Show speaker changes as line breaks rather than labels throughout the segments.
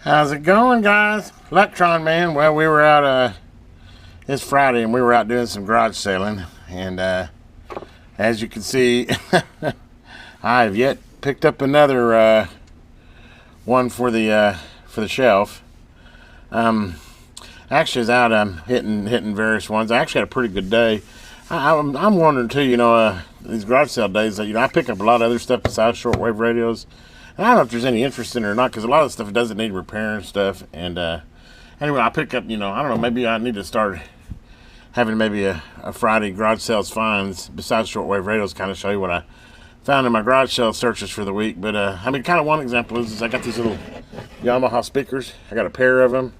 How's it going, guys? Electron man. Well, we were out it's Friday and we were out doing some garage selling, and as you can see I have yet picked up another one for the shelf. Actually, was out hitting various ones. I actually had a pretty good day. I'm wondering too, these garage sale days that I pick up a lot of other stuff besides shortwave radios. And I don't know if there's any interest in it or not, because a lot of stuff doesn't need repair and stuff. And anyway, I pick up, I don't know, maybe I need to start having maybe a Friday garage sales finds besides shortwave radios, kind of show you what I found in my garage sale searches for the week. But kind of one example is I got these little Yamaha speakers. I got a pair of them.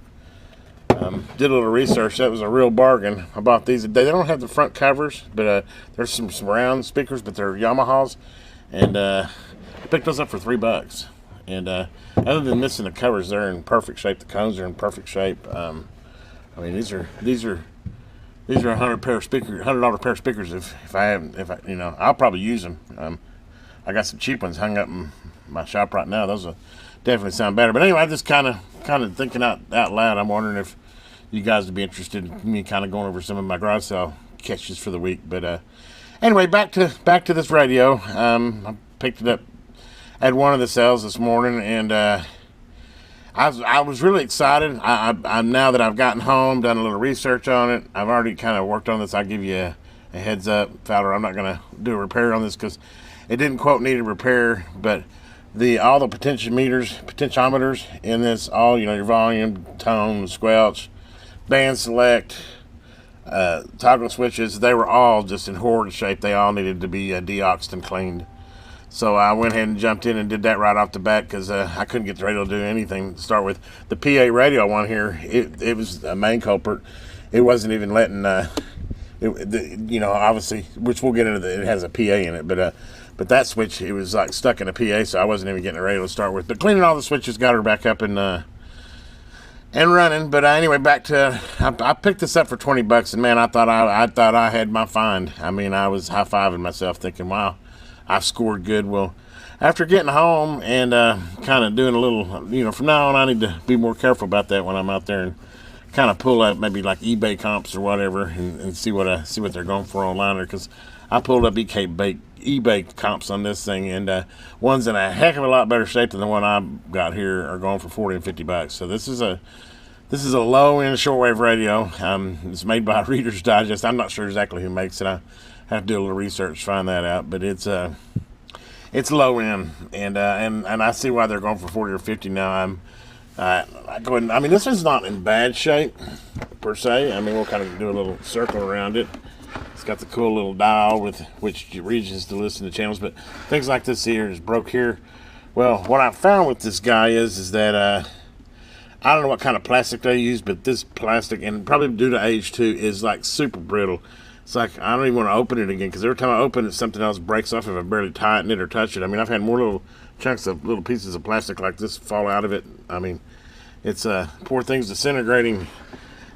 Did a little research. That was a real bargain. I bought these. They don't have the front covers, but there's some round speakers, but they're Yamahas. And I picked those up for $3. And other than missing the covers, they're in perfect shape. The cones are in perfect shape. These are $100 pair of speakers, $100 pair of speakers. If I I'll probably use them. I got some cheap ones hung up in my shop right now. Those will definitely sound better. But anyway, I just kind of thinking out loud. I'm wondering if you guys would be interested in me kind of going over some of my garage sale catches for the week. But anyway, back to this radio. I picked it up at one of the sales this morning, and I was really excited. I'm now that I've gotten home, done a little research on it. I've already kind of worked on this. I'll give you a heads up, Fowler. I'm not going to do a repair on this because it didn't quote need a repair, but all the potentiometers in this, all your volume, tone, squelch, band select, toggle switches, they were all just in horrid shape. They all needed to be deoxed and cleaned. So I went ahead and jumped in and did that right off the bat because I couldn't get the radio to do anything to start with. The PA radio one here, it was a main culprit. It wasn't even letting, obviously, which we'll get into. It has a PA in it, but that switch, it was like stuck in a PA, so I wasn't even getting the radio to start with. But cleaning all the switches got her back up and running. But anyway, back to I picked this up for $20, and man, I thought I had my find. I mean, I was high-fiving myself, thinking, wow, I've scored good. Well, after getting home and kind of doing a little, from now on, I need to be more careful about that when I'm out there and kind of pull up maybe like eBay comps or whatever and see what they're going for online there, because I pulled up eBay comps on this thing, and ones in a heck of a lot better shape than the one I got here are going for $40 and $50. So this is a low-end shortwave radio. It's made by Reader's Digest. I'm not sure exactly who makes it. I have to do a little research to find that out, but it's low end, and I see why they're going for 40 or 50 now. I go ahead. This is not in bad shape per se. We'll kind of do a little circle around it. It's got the cool little dial with which regions to listen to channels, but things like this here is broke here. Well, what I found with this guy is that I don't know what kind of plastic they use, but this plastic, and probably due to age too, is like super brittle. It's like I don't even want to open it again, because every time I open it, something else breaks off if I barely tighten it or touch it. I've had more little chunks of little pieces of plastic like this fall out of it. It's poor thing's disintegrating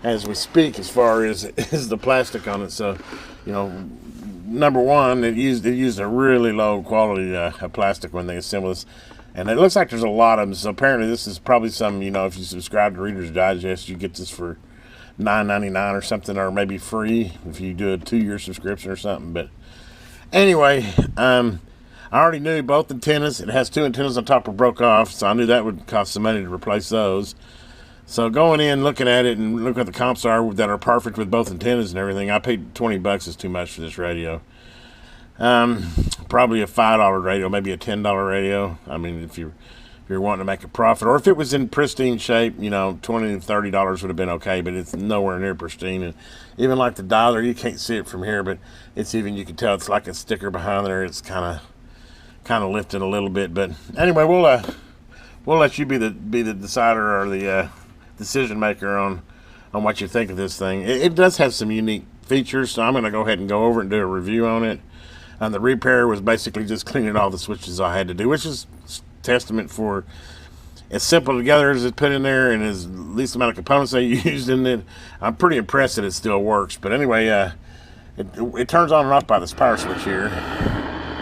as we speak as far as the plastic on it. So, number one, it used a really low quality plastic when they assemble this. And it looks like there's a lot of them. So apparently this is probably some, if you subscribe to Reader's Digest, you get this for $9.99 or something, or maybe free if you do a 2-year subscription or something. But anyway, I already knew both antennas. It has 2 antennas on top that broke off, so I knew that would cost some money to replace those. So going in, looking at it, and looking at the comps that are perfect with both antennas and everything, I paid $20 is too much for this radio. Probably a $5 radio, maybe a $10 radio. If you're wanting to make a profit, or if it was in pristine shape, $20 to $30 would have been okay, but it's nowhere near pristine. And even like the dialer, you can't see it from here, but you can tell it's like a sticker behind there. It's kind of lifted a little bit. But anyway, we'll let you be the decider or the decision maker on what you think of this thing. It does have some unique features, so I'm going to go ahead and go over and do a review on it. And the repair was basically just cleaning all the switches I had to do, which is testament for as simple together as it's put in there and as least amount of components they used in it. I'm pretty impressed that it still works. But anyway, it turns on and off by this power switch here.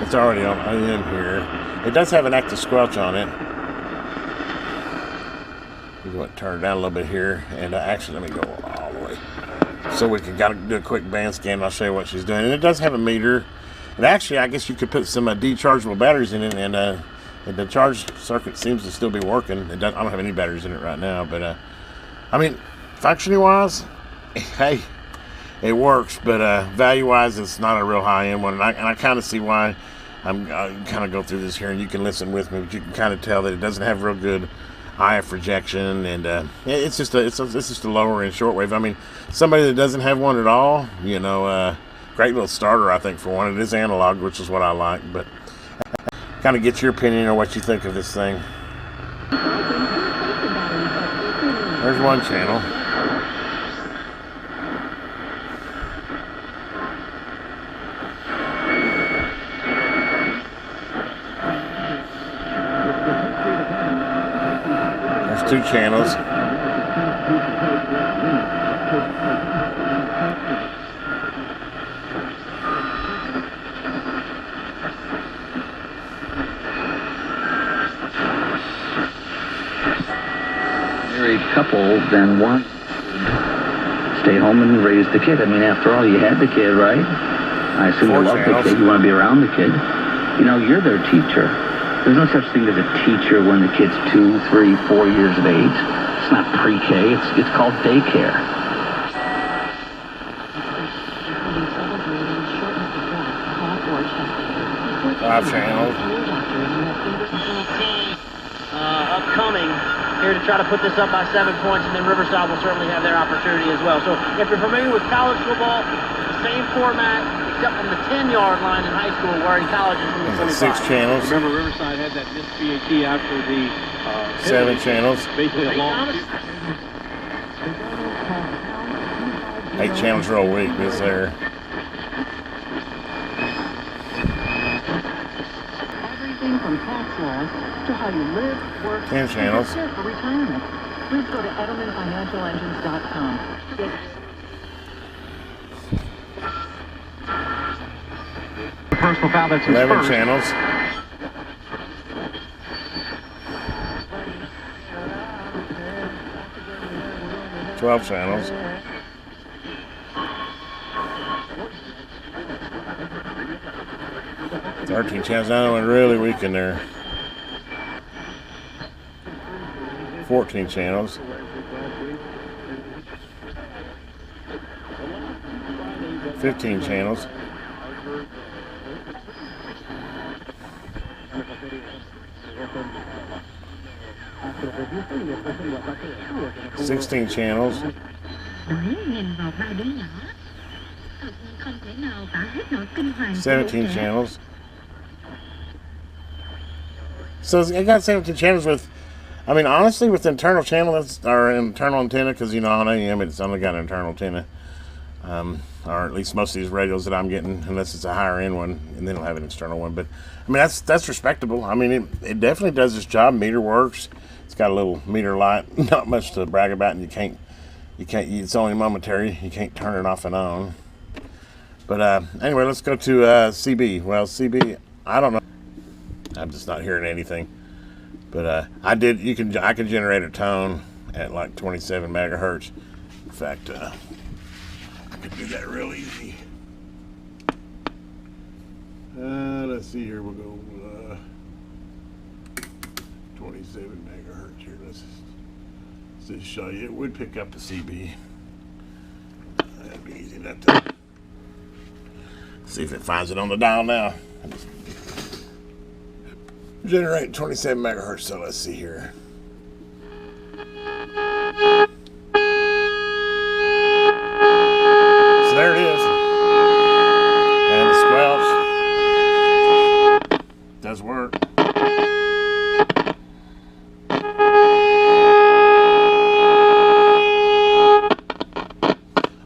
It's already in here. It does have an active squelch on it. I'm going to turn it down a little bit here, and actually let me go all the way so we can do a quick band scan. And I'll show you what she's doing. And it does have a meter, and actually I guess you could put some dechargeable batteries in it, and the charge circuit seems to still be working. I don't have any batteries in it right now, but I mean, functioning wise, hey, it works, but value wise, it's not a real high end one, and I kind of see why. I kind of go through this here, and you can listen with me, but you can kind of tell that it doesn't have real good IF rejection, and it's just a lower end shortwave. I mean, somebody that doesn't have one at all, you know, great little starter, I think, for one. It is analog, which is what I like, but kind of get your opinion on what you think of this thing. There's one channel. There's two channels.
Married couple then want stay home and raise the kid. I mean, after all, you had the kid, right? I assume you love the kid. You want to be around the kid. You know, you're their teacher. There's no such thing as a teacher when the kid's 2, 3, 4 years of age. It's not pre-K. It's called daycare.
Five channels.
Upcoming here to try to put this up by 7 points, and then Riverside will certainly have their opportunity as well. So if you're familiar with college football, the same format, except from the 10-yard line in high school, where in college is from the 25.
6 channels.
Remember, Riverside had that missed PAT after the
7 channels.
basically a long.
8 channels real weak. This there.
Everything from tax laws to how you live, work,
10 channels.
and prepare for retirement. Please go to EdelmanFinancialEngines.com.
Personal foul, that's his
11
first.
channels. Twelve channels. 13 channels. Now one really weak in there. 14 channels. 15 channels. 16 channels. 17 channels. So it got 17 channels with, I mean, honestly, with internal channel, or internal antenna, because, you know, on AM it's only got an internal antenna. Or at least most of these radios that I'm getting, unless it's a higher end one, and then it'll have an external one. But I mean, that's respectable. I mean, it definitely does its job. Meter works. It's got a little meter light, not much to brag about, and you can't. It's only momentary. You can't turn it off and on. But anyway, let's go to CB. Well, CB, I don't know. I'm just not hearing anything. But I can generate a tone at like 27 megahertz. In fact, I could do that real easy. Let's see here. We'll go 27 megahertz here. Let's just show you. It would pick up the CB. That'd be easy enough to see if it finds it on the dial now. Generating 27 megahertz. So let's see here. So there it is. And the squelch does work.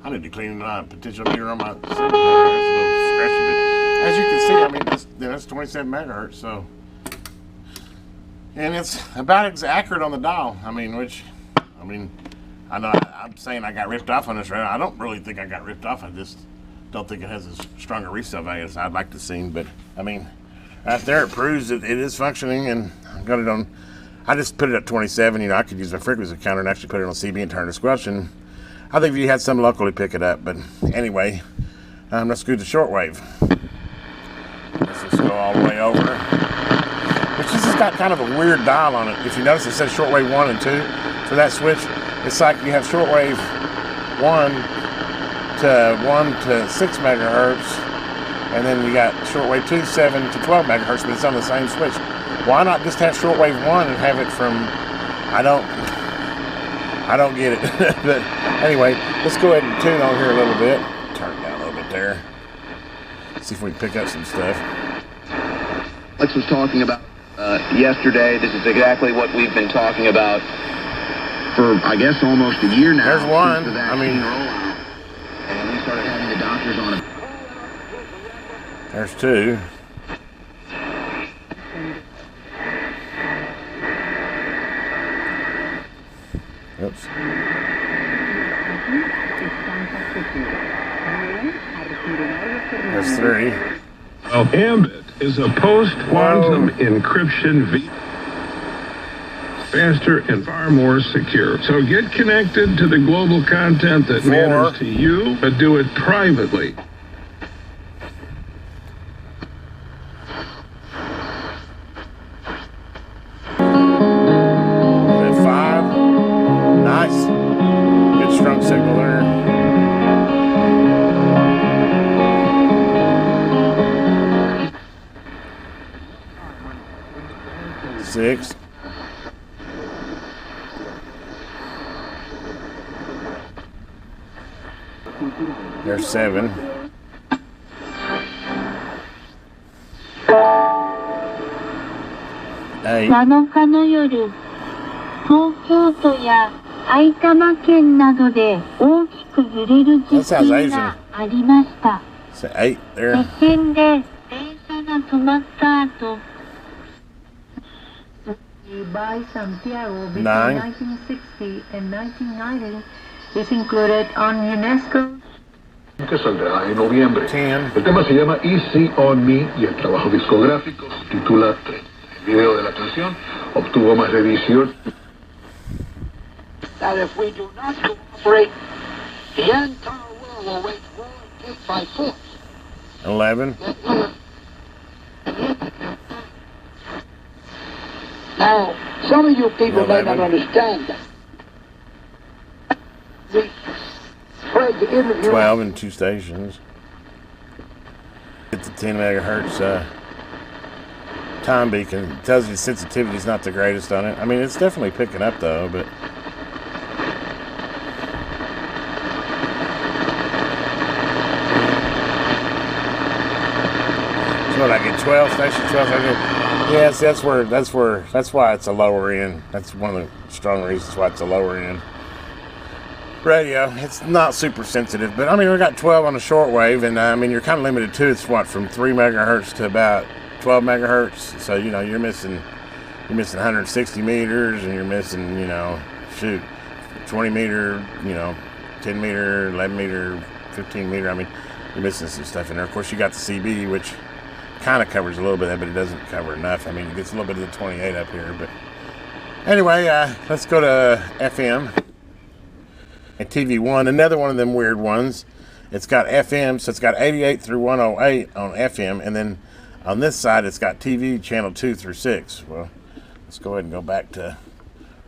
I need to clean the potential meter on my signal. It's a little scratchy, but as you can see, I mean, that's 27 megahertz. So, and it's about as accurate on the dial. I mean, I know I'm saying I got ripped off on this radio. I don't really think I got ripped off. I just don't think it has as strong a resale value as I'd like to see. But I mean, right there it proves that it is functioning, and I got it on. I just put it at 27. You know, I could use my frequency counter and actually put it on CB and turn to squelch. And I think if you had some locally pick it up. But anyway, let's go to shortwave. Let's just go all the way over. Which this has got kind of a weird dial on it. If you notice, it says shortwave 1 and 2 for that switch. It's like you have shortwave 1 to 6 megahertz, and then you got shortwave 2, 7 to 12 megahertz, but it's on the same switch. Why not just have shortwave 1 and have it from? I don't get it. But anyway, let's go ahead and tune on here a little bit. Turn it down a little bit there. See if we can pick up some stuff.
Alex was talking about yesterday. This is exactly what we've been talking about for, I guess, almost a year now.
There's one.
The
I mean,
rollout. And we started having the doctors on it.
There's 2. Oops. There's 3.
Ambit is a post-quantum encryption faster and far more secure. So get connected to the global content that
4.
matters to you, but do it privately.
5. Nice. Good strong signal there. 6. There's 7. 8.
7日の夜、東京都や埼玉県などで大きく揺れる地震がありました。
So 8 there.
地震で電車が止まった後、by Santiago between 1960 and 1990 is included on UNESCO.
Que saldrá en noviembre.
10.
El tema se llama Easy on Me y el trabajo discográfico se titula 30. El video de la canción obtuvo más de 18.
That if we do not cooperate, the entire world will wage war and take by force.
11.
Now, some of you people may
11.
not understand that. We tried to interview
12 and 2 stations. Get the 10 megahertz time beacon. It tells you the sensitivity is not the greatest on it. I mean, it's definitely picking up though, but so what I get 12 station 12. I get, yes, that's why it's a lower end. That's one of the strong reasons why it's a lower end radio. It's not super sensitive, but I mean, we got 12 on the shortwave, and I mean, you're kind of limited to it's what, from 3 megahertz to about 12 megahertz. So you know, you're missing 160 meters, and you're missing, you know, shoot, 20 meter, you know, 10 meter, 11 meter, 15 meter. I mean, you're missing some stuff in there. Of course, you got the CB, which kind of covers a little bit of it, but it doesn't cover enough. I mean, it gets a little bit of the 28 up here, but anyway, let's go to FM. And TV1, another one of them weird ones. It's got FM, so it's got 88 through 108 on FM, and then on this side it's got TV channel 2 through 6. Well, let's go ahead and go back to,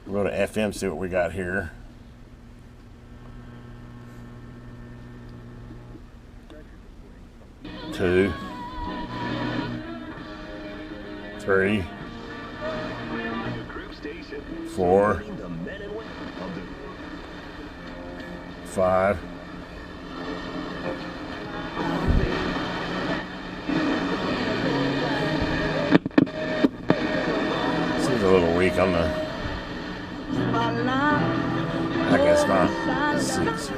we'll go to FM, see what we got here. Two, 3, 4, 5. Seems a little weak on the, I guess not. 6,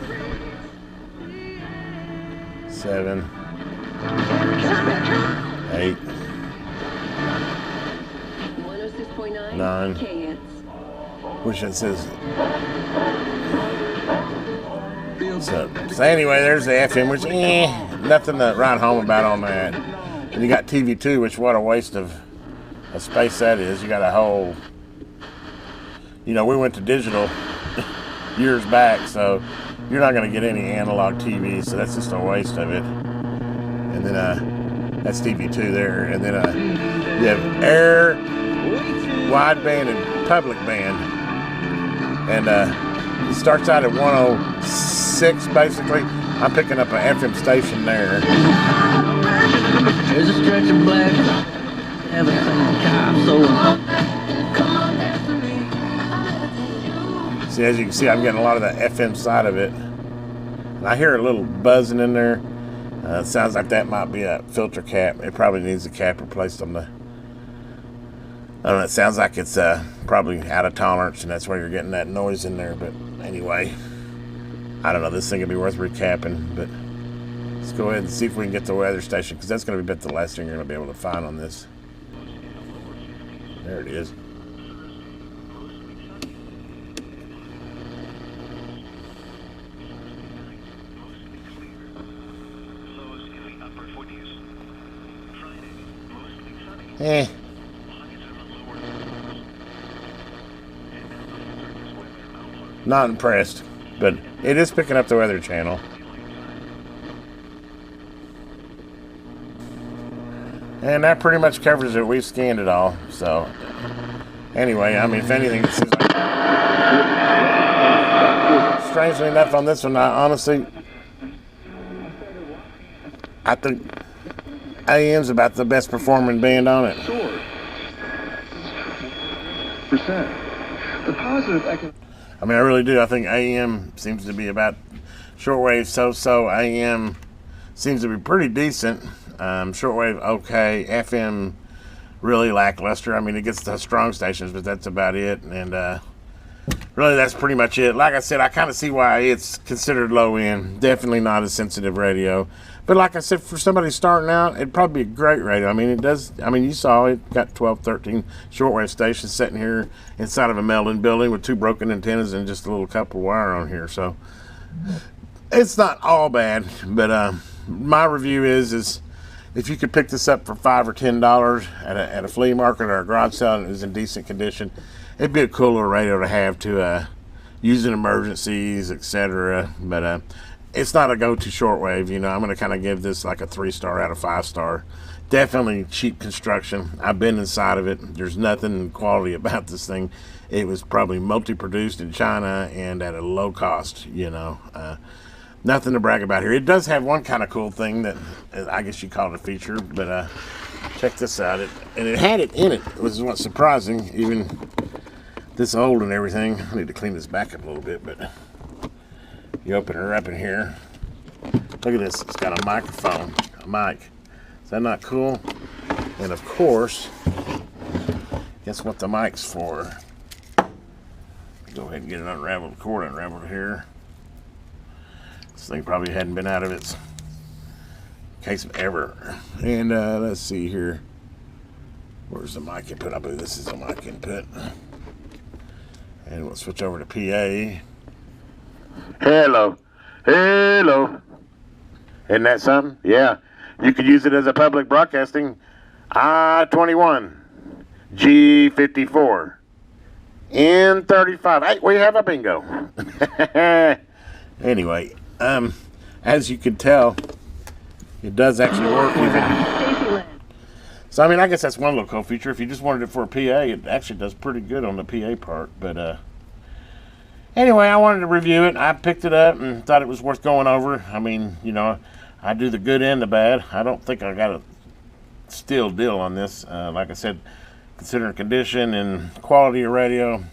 7, 8, 9. Wish it says. So anyway, there's the FM, which nothing to write home about on that. And you got TV2, which what a waste of space that is. You got a whole you know, we went to digital years back, so you're not going to get any analog TV, so that's just a waste of it. And then that's TV2 there, and then you have air, wideband, and public band, and it starts out at 106 basically. I'm picking up an FM station there.
There's a stretch of black.
See, as you can see, I'm getting a lot of the FM side of it. And I hear a little buzzing in there. It sounds like that might be a filter cap. It probably needs a cap replaced on the... I don't know, it sounds like it's probably out of tolerance, and that's why you're getting that noise in there. But anyway, I don't know, this thing would be worth recapping. But let's go ahead and see if we can get the weather station, because that's going to be about the last thing you're going to be able to find on this. There it is. Not impressed, but it is picking up the Weather Channel. And that pretty much covers it. We've scanned it all. So, anyway, I mean, if anything, it seems like... Strangely enough, on this one, I think AM's about the best performing band on it.
The positive
I mean, I really do. I think AM seems to be about shortwave so-so. AM seems to be pretty decent. Shortwave, okay. FM, really lackluster. I mean, it gets the strong stations, but that's about it. And really, that's pretty much it. Like I said, I kind of see why it's considered low end. Definitely not a sensitive radio. But like I said, for somebody starting out, it'd probably be a great radio. I mean, it does. I mean, you saw it got 12, 13 shortwave stations sitting here inside of a Meldon building with 2 broken antennas and just a little couple wire on here. So it's not all bad. But my review is if you could pick this up for $5 or $10 at a flea market or a garage sale and it was in decent condition, it'd be a cool little radio to have to use in emergencies, etc. But it's not a go-to shortwave, you know. I'm going to kind of give this like a 3-star out of 5-star. Definitely cheap construction. I've been inside of it. There's nothing quality about this thing. It was probably multi-produced in China and at a low cost, you know. Nothing to brag about here. It does have one kind of cool thing that I guess you call it a feature, but check this out. It had it in it, which is what's surprising, even this old and everything. I need to clean this back up a little bit, but you open her up in here. Look at this. It's got a microphone, a mic. Is that not cool? And of course, guess what the mic's for? Go ahead and get it unraveled, cord unraveled here. This thing probably hadn't been out of its case ever. And let's see here. Where's the mic input? I believe this is the mic input. And we'll switch over to PA. Hello. Hello. Isn't that something? Yeah. You could use it as a public broadcasting. I-21. G54. N35. Hey, we have a bingo. Anyway, as you can tell, it does actually work even. So, I mean, I guess that's one little cool feature. If you just wanted it for a PA, it actually does pretty good on the PA part. But, anyway, I wanted to review it. I picked it up and thought it was worth going over. I mean, you know, I do the good and the bad. I don't think I got a steal deal on this. Like I said, considering condition and quality of radio,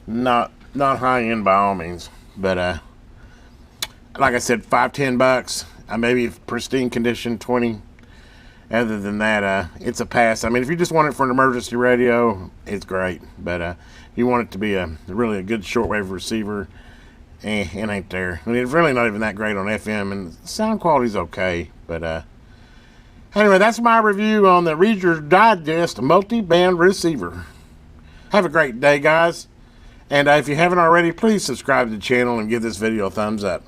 not high end by all means. But like I said, $5-10. Maybe pristine condition, 20. Other than that, it's a pass. I mean, if you just want it for an emergency radio, it's great. But if you want it to be really a good shortwave receiver, it ain't there. I mean, it's really not even that great on FM, and sound quality's okay. But anyway, that's my review on the Reader's Digest multi-band receiver. Have a great day, guys. And if you haven't already, please subscribe to the channel and give this video a thumbs up.